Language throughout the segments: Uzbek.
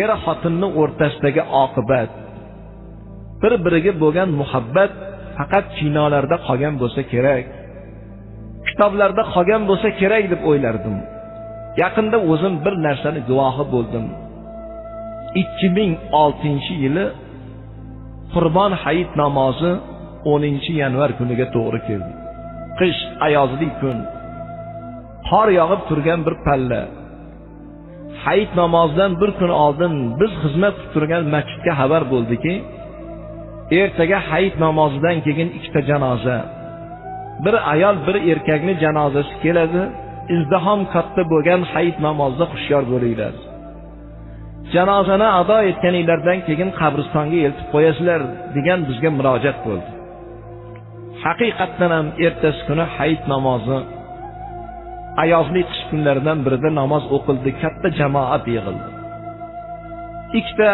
er xotinning o'rtasidagi oqibat, bir-biriga bo'lgan muhabbat faqat kinolarda qolgan bo'lsa kerak, kitoblarda qolgan bo'lsa kerak deb o'ylardim. Yaqinda o'zim bir narsani guvohi bo'ldim. 2006-yili Qurbon hayit namozi 10-yanvar kuniga to'g'ri keldi. Qish ayozli kun. Qor yog'ib turgan bir palla. Hayit namozidan bir kun oldin biz xizmat qilib turgan masjidga xabar bo'ldiki, ertaga hayit namozidan keyin ikkita janoza, bir ayol bir erkakning janozasi keladi. Izdihom katta bo'lgan hayit namozida hushyor bo'linglar. Janozani ado etganinglardan keyin qabristonga eltib qo'yasizlar degan bizga murojaat bo'ldi. Haqiqatan ham ertasi kuni hayit namozi ayozli qish kunlaridan birida namoz o'qildi, katta jamoat yig'ildi. Ikkita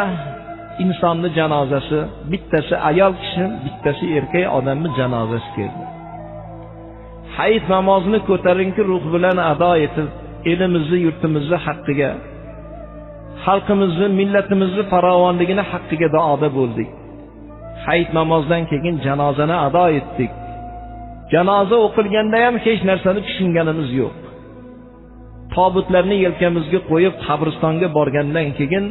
insonning janozasi, bittasi ayol kishi, bittasi erkak odamning janozasi keldi. Hayit namozini ko'tarinki ruh bilan ado etib, elimizni, yurtimizni haqqiga, xalqimizni, millatimizni farovonligini haqqiga duoda bo'ldik. Hayit namozidan keyin janozani ado etdik. Janoza o'qilganda ham hech narsani tushunganimiz yo'q. Tobutlarni yelkamizga qo'yib qabristonga borgandan keyin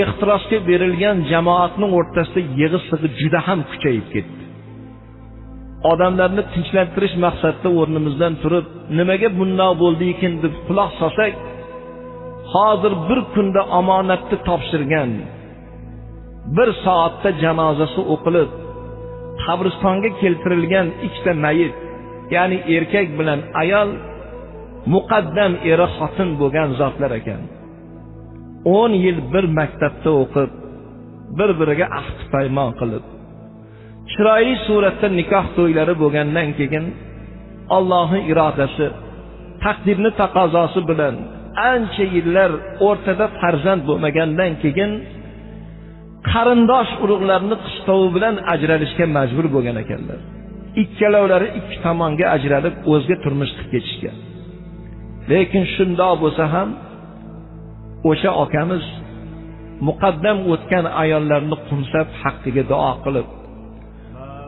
ehtirosga berilgan jamoatning o'rtasida yig'i-sig'i juda ham kuchayib ketdi. Odamlarni tinchlantirish maqsadida o'rnimizdan turib, nimaga bunday bo'ldi ekan deb quloq solsak, hozir bir kunda omonatni topshirgan, bir soatda janozasi o'qilib, qabristonga keltirilgan ikkita mayit, ya'ni erkak bilan ayol muqaddam eri xotin bo'lgan zotlar ekan. 10 yil bir maktabda o'qib, bir-biriga ahd paymon qilib, chiroyli suratda nikoh to'ylari bo'lgandan keyin Allohning irodasi, taqdirning taqozosi bilan ancha yillar o'rtada farzand bo'lmagandan keyin qarindosh urug'larni qistovi bilan ajralishga majbur bo'lgan ekanlar. Ikkalovlari ikki tomonga ajralib o'zga turmush qilib ketishgan. Lekin shundoq bo'lsa ham o'sha akamiz muqaddam o'tgan ayollarni qumsab haqqiga duo qilib,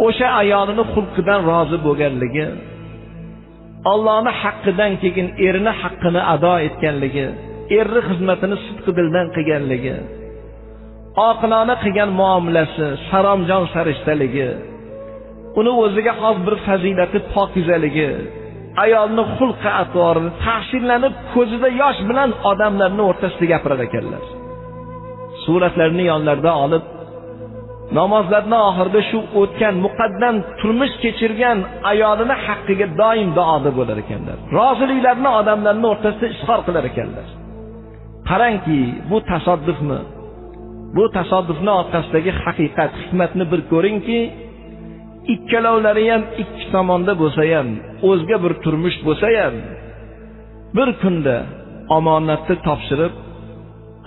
o'sha ayolini xulqidan rozi bo'lganligi, Allohning haqqidan keyin erining haqqini ado etganligi, erning xizmatini sidqi dildan qilganligi, oqilona qilgan muomalasi, saromjon sarishtaligi, uni o'ziga xos bir fazilati pokizaligi, ayolning xulqi atvorini tahsinlanib ko'zida yosh bilan odamlarning o'rtasida gapirar ekanlar. Suratlarni yonlarida olib, namozlarning oxirida shu o'tgan muqaddam turmush kechirgan ayolini haqqiga doim duoda bo'lar ekanlar. Roziliklarini odamlarning o'rtasida izhor qilar ekanlar. Qarangki, bu tasodifmi? Bu tasodifning orqasidagi haqiqat, hikmatni bir ko'ringki, ikkalovlari ham ikki tomonda bo'lsa ham, o'zga bir turmush bo'lsa ham, bir kunda omonatni topshirib,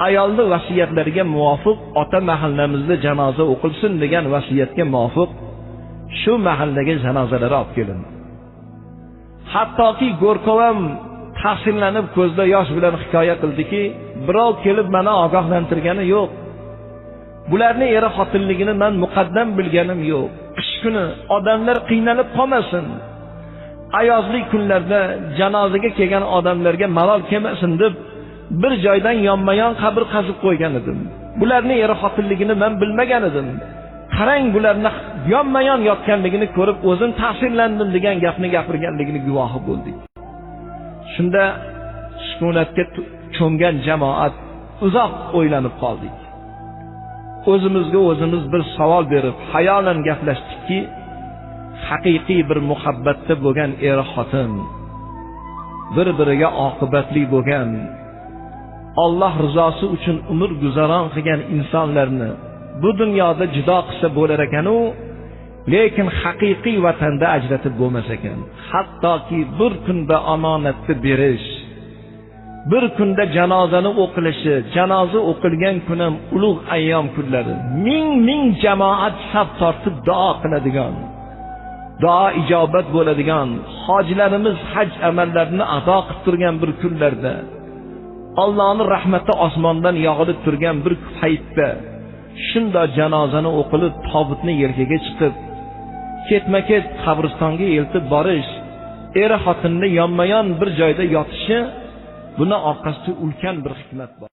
ayolning vasiyatlariga muvofiq ota mahallamizda janoza o'qilsin degan vasiyatga muvofiq shu mahallaga janozalar olib kelindi. Hattoki Go'rkov ham tahsinlanib ko'zda yosh bilan hikoya qildiki, birov kelib meni ogohlantirgani yo'q. Bularning eri xotinligini men muqaddam bilganim yo'q. Qish kuni odamlar qiynalib qolmasin, ayozli kunlarda janozaga kelgan odamlarga malol kelmasin deb bir joydan yonma-yon qabr qazib qo'ygan edim. Bularning eri xotinligini men bilmagan edim. Qarang, bularni yonma-yon yotganligini ko'rib o'zim ta'sirlandim degan gapni gapirganligini guvohi bo'ldik. Shunda sukunatga cho'mgan jamoat uzoq o'ylanib qoldik. O'zimizga o'zimiz bir savol berib, hayolan gaplashdikki, haqiqiy bir muhabbatda bo'lgan er xotin, bir-biriga oqibatli bo'lgan, Alloh rizosi uchun umr guzaron qilgan insonlarni bu dunyoda judo qilsa bo'lar ekan-u, lekin haqiqiy vatanda ajratib bo'lmas ekan. Hattoki bir kunda omonatni berish, bir kunda janozani o'qilishi, janoza o'qilgan kun ham ulug' ayyom kunlari, ming jamoat saf tortib duo qiladigan, duo ijobat bo'ladigan, hojilarimiz haj amallarini ado qilib turgan bir kunlarda Allohning rahmati osmondan yog'ilib turgan bir paytda shunda janozani o'qilib tobutni yerga chiqib ketma-ket qabristonga eltib borish, eri xotinni yonma-yon bir joyda yotishi, buni orqasida ulkan bir hikmat bor.